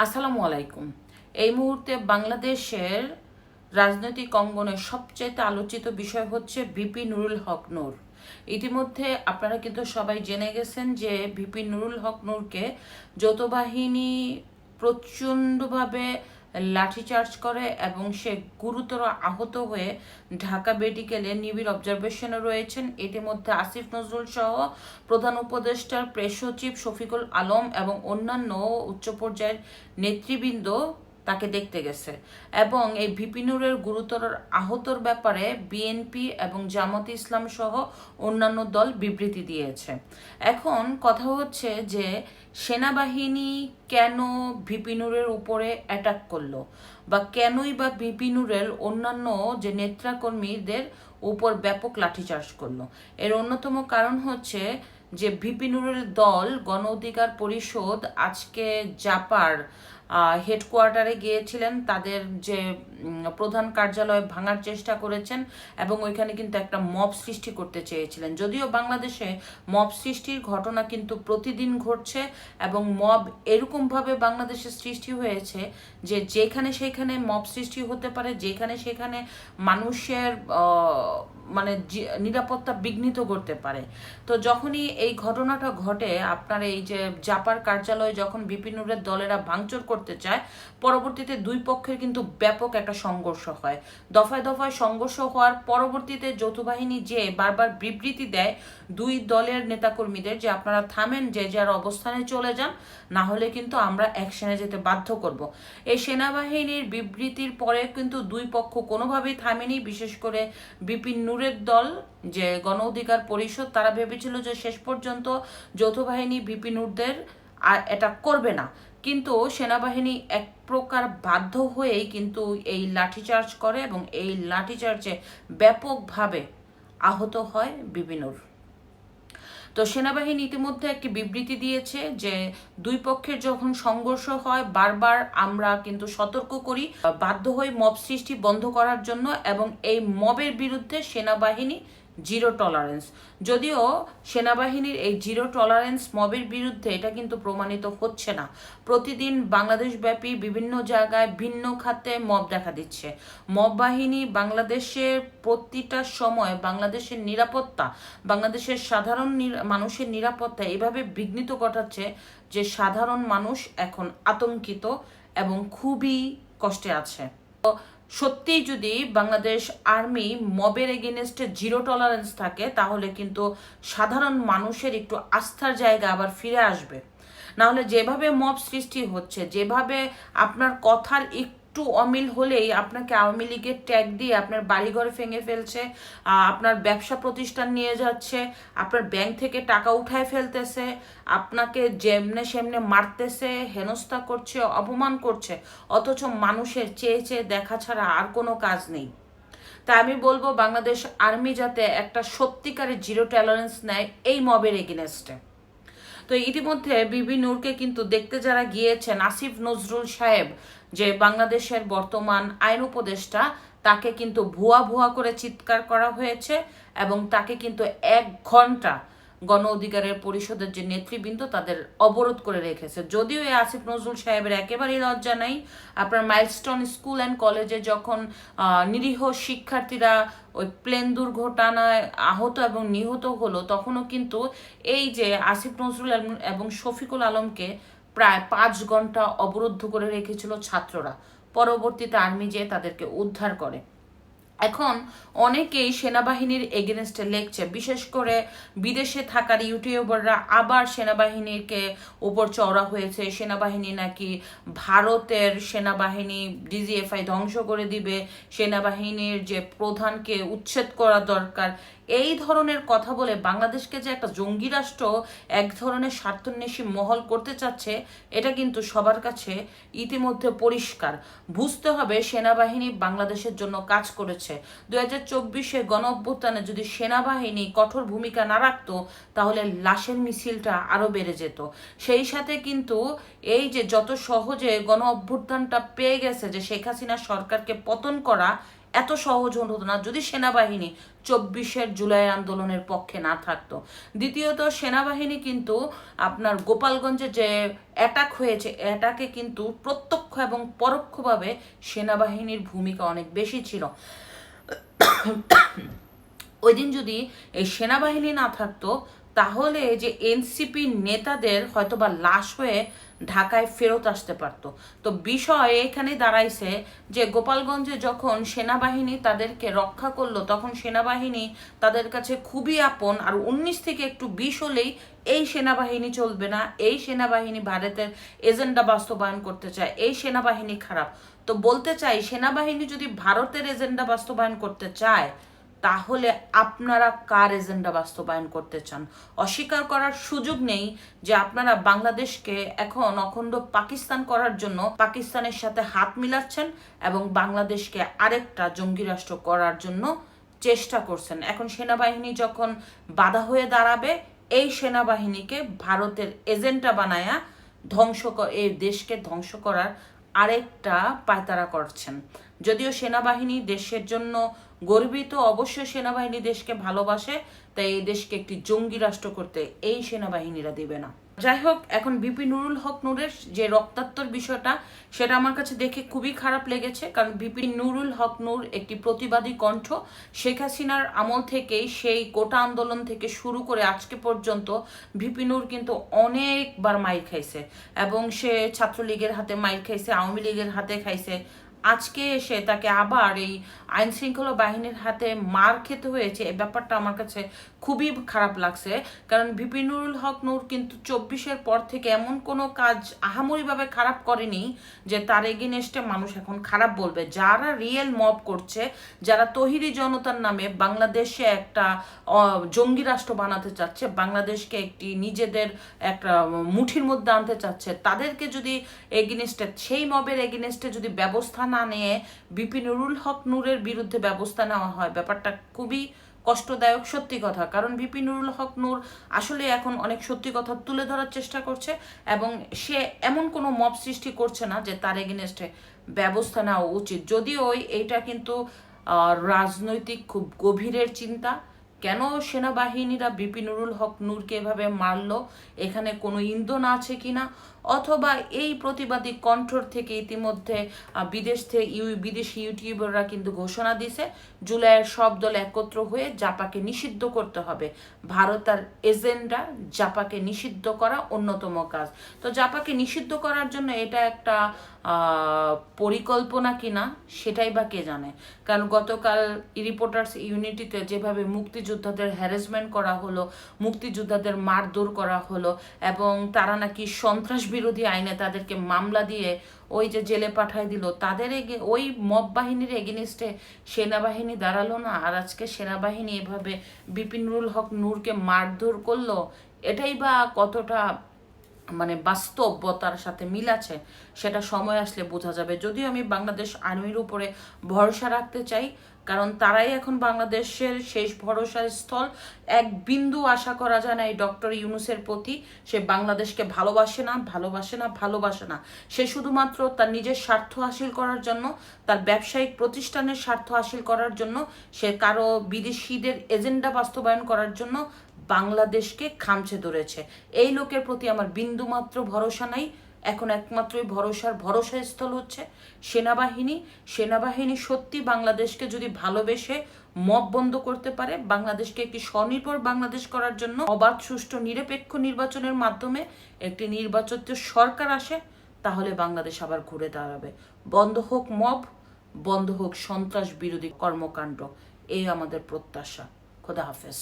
আসসালামু আলাইকুম। এই মুহূর্তে বাংলাদেশের রাজনৈতিক অঙ্গনে সবচেয়ে আলোচিত বিষয় হচ্ছে ভিপি নুরুল হক নূর। ইতিমধ্যে আপনারা কিন্তু সবাই জেনে গেছেন যে ভিপি নুরুল হক নূরকে যৌথ বাহিনী প্রচণ্ডভাবে লাঠিচার্জ করে এবং সে গুরুতর আহত হয়ে ঢাকা মেডিকেলে নিবিড় অবজারভেশনে রয়েছেন। ইতিমধ্যে আসিফ নজরুল সহ প্রধান উপদেষ্টার প্রেস সচিব শফিকুল আলম এবং অন্যান্য উচ্চ পর্যায়ের নেতৃবৃন্দ তাকে দেখতে গেছে এবং এই ভিপি নূরের গুরুতর আহতর ব্যাপারে বিএনপি এবং জামাতে ইসলাম সহ অন্যান্য দল বিবৃতি দিয়েছে। এখন কথা হচ্ছে যে সেনাবাহিনী কেন ভিপি নূরের উপরে অ্যাটাক করলো বা কেনই বা ভিপি নূরের অন্যান্য যে নেত্রাকর্মীদের উপর ব্যাপক লাঠিচার্জ করলো। এর অন্যতম কারণ হচ্ছে যে ভিপি নূরের দল গণ অধিকার পরিষদ আজকে জাপার হেডকোয়ার্টারে গিয়েছিলেন, তাদের যে প্রধান কার্যালয় ভাঙার চেষ্টা করেছেন এবং ওইখানে কিন্তু একটা মব সৃষ্টি করতে চেয়েছিলেন। যদিও বাংলাদেশে মব সৃষ্টির ঘটনা কিন্তু প্রতিদিন ঘটছে এবং মব এরকমভাবে বাংলাদেশে সৃষ্টি হয়েছে যে যেখানে সেখানে মব সৃষ্টি হতে পারে, যেখানে সেখানে মানুষের মানে নিরাপত্তা বিঘ্নিত করতে পারে। তো যখনই এই ঘটনাটা ঘটে, আপনার এই যে জাপার কার্যালয়ে যখন ভিপি নূরের দলেরা ভাঙচুর করতে চায়, পরবর্তীতে দুই পক্ষের কিন্তু ব্যাপক একটা সংঘর্ষ হয়। দফায় দফায় সংঘর্ষ হওয়ার পরবর্তীতে যৌথ বাহিনী যে বারবার বিবৃতি দেয় দুই দলের নেতাকর্মীদের যে আপনারা থামেন, যে যার অবস্থানে চলে যান, না হলে কিন্তু আমরা অ্যাকশনে যেতে বাধ্য করব। এই সেনাবাহিনীর বিবৃতির পরে কিন্তু দুই পক্ষ কোনোভাবেই থামেনি। বিশেষ করে বিপিন নূরের দল যে গণ অধিকার পরিষদ, তারা ভেবেছিল যে শেষ পর্যন্ত যৌথ বাহিনী বিপিন নূরদের আর এটা করবে না, কিন্তু সেনাবাহিনী এক প্রকার বাধ্য হয়েই কিন্তু এই লাঠিচার্জ করে এবং এই লাঠিচার্জে ব্যাপকভাবে আহত হয় বিপিন নূর। তো সেনাবাহিনী ইতিমধ্যে একটি বিবৃতি দিয়েছে যে দুই পক্ষের যখন সংঘর্ষ হয় বারবার আমরা কিন্তু সতর্ক করি, বাধ্য হই মব সৃষ্টি বন্ধ করার জন্য এবং এই মবের বিরুদ্ধে সেনাবাহিনী জিরো টলারেন্স। যদিও সেনাবাহিনীর এই জিরো টলারেন্স মবের বিরুদ্ধে এটা কিন্তু প্রমাণিত হচ্ছে না। প্রতিদিন বাংলাদেশব্যাপী বিভিন্ন জায়গায় ভিন্ন খাতে মব দেখা দিচ্ছে। মব বাহিনী বাংলাদেশের প্রতিটা সময় বাংলাদেশের নিরাপত্তা, বাংলাদেশের সাধারণ মানুষের নিরাপত্তা এভাবে বিঘ্নিত ঘটাচ্ছে যে সাধারণ মানুষ এখন আতঙ্কিত এবং খুবই কষ্টে আছে। সত্যিই যদি বাংলাদেশ আর্মি মবের এগেনস্টে জিরো টলারেন্স থাকে, তাহলে কিন্তু সাধারণ মানুষের একটু আস্থার জায়গা আবার ফিরে আসবে। নাহলে যেভাবে মব সৃষ্টি হচ্ছে, যেভাবে আপনার কথার একটু অমিল হলেই আপনাকে আওয়ামী লীগের ট্যাগ দিয়ে আপনার বাড়িঘর ভেঙে ফেলছে, আপনার ব্যবসা প্রতিষ্ঠান নিয়ে যাচ্ছে, আপনার ব্যাংক থেকে টাকা উঠায় ফেলতেছে, আপনাকে যেমনে সেমনে মারতেছে, হেনস্থা করছে, অপমান করছে, অথচ মানুষের চেয়ে চেয়ে দেখা ছাড়া আর কোনো কাজ নেই। তাই আমি বলবো বাংলাদেশ আর্মি যাতে একটা সত্যিকারের জিরো টলারেন্স নেয় এই মবের এগেনস্টে। তো ইতিমধ্যে বিবি নূরকে কিন্তু দেখতে যারা গিয়েছেন, আসিফ নজরুল সাহেব যে বাংলাদেশের বর্তমান আইন উপদেষ্টা, তাকে কিন্তু ভুয়া ভুয়া করে চিৎকার করা হয়েছে এবং তাকে কিন্তু 1 ঘন্টা গণ অধিকারের পরিষদের যে নেতৃবৃন্দ তাদের অবরোধ করে রেখেছে। যদিও এই আসিফ নজরুল সাহেবের একেবারেই লজ্জা নাই। আপনার মাইলস্টোন স্কুল অ্যান্ড কলেজে যখন নিরীহ শিক্ষার্থীরা ওই প্লেন দুর্ঘটনায় আহত এবং নিহত হলো, তখনও কিন্তু এই যে আসিফ নজরুল এবং শফিকুল আলমকে প্রায় 5 ঘন্টা অবরুদ্ধ করে রেখেছিল ছাত্ররা। পরবর্তীতে আর্মি যেয়ে তাদেরকে উদ্ধার করে। এখন অনেকেই সেনাবাহিনীর এগেনস্টে লেখছে, বিশেষ করে বিদেশে থাকার ইউটিউবাররা আবার সেনাবাহিনীকে উপর চওড়া হয়েছে। সেনাবাহিনী নাকি ভারতের সেনাবাহিনী ডিজিএফআই ধ্বংস করে দিবে, সেনাবাহিনীর যে প্রধানকে উচ্ছেদ করা দরকার, এই ধরনের কথা বলে বাংলাদেশকে যে একটা জঙ্গি রাষ্ট্র এক ধরনের স্বার্থান্বেষী মহল করতে চাচ্ছে, এটা কিন্তু সবার কাছে ইতিমধ্যে পরিষ্কার। বুঝতে হবে সেনাবাহিনী বাংলাদেশের জন্য কাজ করেছে। 2024-এ গণ অভ্যুত্থানে যদি সেনাবাহিনী কঠোর ভূমিকা না রাখতো, তাহলে লাশের মিছিলটা আরও বেড়ে যেত। সেই সাথে কিন্তু এই যে যত সহজে গণ অভ্যুত্থানটা পেয়ে গেছে যে শেখ হাসিনা সরকারকে পতন করা, এত সহজ হতো না যদি সেনাবাহিনী 24 জুলাই আন্দোলনের পক্ষে না থাকতো। দ্বিতীয়ত সেনাবাহিনী কিন্তু আপনার গোপালগঞ্জে যে অ্যাটাক হয়েছে, অ্যাটাকে কিন্তু প্রত্যক্ষ এবং পরোক্ষভাবে সেনাবাহিনীর ভূমিকা অনেক বেশি ছিল। ওই দিন যদি এই সেনাবাহিনী না থাকতো তাহলে যে এনসিপি নেতাদের হয়তোবা লাশ হয়ে ঢাকায় ফেরত আসতে পারতো। তো বিষয় এখানে দাঁড়াইছে যে গোপালগঞ্জে যখন সেনাবাহিনী তাদেরকে রক্ষা করলো তখন সেনাবাহিনী তাদের কাছে খুবই আপন, আর 19 থেকে একটু 20 হলেই এই সেনাবাহিনী চলবে না, এই সেনাবাহিনী ভারতের এজেন্ডা বাস্তবায়ন করতে চায়, এই সেনাবাহিনী খারাপ। তো বলতে চাই সেনাবাহিনী যদি ভারতের এজেন্ডা বাস্তবায়ন করতে চায় তাহলে আপনারা কার এজেন্ডা বাস্তবায়ন করতে চান? অস্বীকার করার সুযোগ নেই যে আপনারা বাংলাদেশকে এখন অখণ্ড পাকিস্তান করার জন্য পাকিস্তানের সাথে হাত মিলাচ্ছেন এবং বাংলাদেশকে আরেকটা জঙ্গি রাষ্ট্র করার জন্য চেষ্টা করছেন। এখন সেনাবাহিনী যখন বাধা হয়ে দাঁড়াবে এই সেনাবাহিনীকে ভারতের এজেন্ডা বানায়া এই দেশকে ধ্বংস করার আরেকটা পায়তারা করছেন। যদিও সেনাবাহিনী দেশের জন্য গর্বিত, অবশ্যই সেনাবাহিনী দেশকে ভালোবাসে, তাই এই দেশকে একটি জঙ্গি রাষ্ট্র করতে এই সেনাবাহিনীরা দিবে না। যাই হোক, এখন বিপি নুরুল হক নূরের যে রক্তাক্তর বিষয়টা সেটা আমার কাছে দেখে খুবই খারাপ লেগেছে, কারণ বিপি নুরুল হক নূর একটি প্রতিবাদী কণ্ঠ। শেখ হাসিনার আমল থেকেই সেই কোটা আন্দোলন থেকে শুরু করে আজকে পর্যন্ত বিপি নূর কিন্তু অনেকবার মাইর খাইছে, এবং সে ছাত্রলীগের হাতে মাইর খাইছে, আওয়ামী লীগের হাতে খাইছে। আজকে এসে তাকে আবার এই আইন শৃঙ্খলা বাহিনীর হাতে মার খেতে হয়েছে, এই ব্যাপারটা আমার কাছে খুবই খারাপ লাগছে। কারণ বিপি নুরুল হক নূর কিন্তু 24-এর পর থেকে এমন কোনো কাজ আহামরিভাবে খারাপ করেনি যে তার এগেনস্টে মানুষ এখন খারাপ বলবে। যারা রিয়েল মব করছে, যারা তহিদি জনতার নামে বাংলাদেশে একটা জঙ্গি রাষ্ট্র বানাতে চাচ্ছে, বাংলাদেশকে একটি নিজেদের একটা মুঠির মধ্যে আনতে চাচ্ছে, তাদেরকে যদি এগেনস্টে, সেই মবের এগেনস্টে যদি ব্যবস্থা না নিয়ে বিপি নুরুল হক নূরের বিরুদ্ধে ব্যবস্থা নেওয়া হয়, ব্যাপারটা খুবই কষ্টদায়ক। সত্যি কথা, কারণ বিপি নুরুল হক নূর আসলে এখন অনেক সত্যি কথা তুলে ধরার চেষ্টা করছে, এবং সে এমন কোনো মব সৃষ্টি করছে না যে তার এগেনস্টে ব্যবস্থা নেওয়া উচিত। যদিও এইটা কিন্তু রাজনৈতিক খুব গভীরের চিন্তা। কেন সেনাবাহিনীরা বিপি নুরুল হক নূরকে এভাবে মারলো, এখানে কোনো ইন্ধন আছে কিনা, অথবা এই প্রতিবাদী কণ্ঠর থেকে ইতিমধ্যে বিদেশি ইউটিউবাররা কিন্তু ঘোষণা দিছে জুলাইয়ের সব দল একত্র হয়ে জাপাকে নিষিদ্ধ করতে হবে। ভারতের এজেন্ডা জাপাকে নিষিদ্ধ করা অন্যতম কাজ। তো জাপাকে নিষিদ্ধ করার জন্য এটা একটা পরিকল্পনা কিনা সেটাই বা কে জানে। কারণ গতকাল রিপোর্টার্স ইউনিটিতে যেভাবে মুক্তিযোদ্ধাদের হ্যারাসমেন্ট করা হলো, মুক্তিযোদ্ধাদের মারধর করা হলো, এবং তারা নাকি সন্ত্রাস বিরোধী আইনে তাদেরকে মামলা দিয়ে ওই যে জেলে পাঠায় দিল, তাদের ওই মব বাহিনীর এগেনিস্টে সেনাবাহিনী দাঁড়ালো না। আর আজকে সেনাবাহিনী এভাবে বিপি নুরুল হক নূরকে মারধর করলো, এটাই বা কতটা মানে বাস্তবতার সাথে মিল আছে সেটা সময় আসলে বোঝা যাবে। যদিও আমি বাংলাদেশ আর্মির উপরে ভরসা রাখতে চাই, কারণ তারাই এখন বাংলাদেশের শেষ ভরসার স্থল। এক বিন্দু আশা করা যায় না এই ডক্টর ইউনূসের প্রতি। সে বাংলাদেশকে ভালোবাসে না, ভালোবাসে না, ভালোবাসে না। সে শুধুমাত্র তার নিজের স্বার্থ হাসিল করার জন্য, তার ব্যবসায়িক প্রতিষ্ঠানের স্বার্থ হাসিল করার জন্য, সে কারো বিদেশিদের এজেন্ডা বাস্তবায়ন করার জন্য বাংলাদেশকে খামচে ধরেছে। এই লোকের প্রতি আমার বিন্দুমাত্র ভরসা নাই। এখন একমাত্রই ভরসার স্থল হচ্ছে সেনাবাহিনী। সেনাবাহিনী সত্যি বাংলাদেশকে যদি ভালোবেসে মব বন্ধ করতে পারে, বাংলাদেশকে একটি স্বনির্ভর বাংলাদেশ করার জন্য অবাধ, সুষ্ঠু, নিরপেক্ষ নির্বাচনের মাধ্যমে একটি নির্বাচিত সরকার আসে, তাহলে বাংলাদেশ আবার ঘুরে দাঁড়াবে। বন্ধ হোক মব, বন্ধ হোক সন্ত্রাস বিরোধী কর্মকাণ্ড, এই আমাদের প্রত্যাশা। খোদা হাফেজ।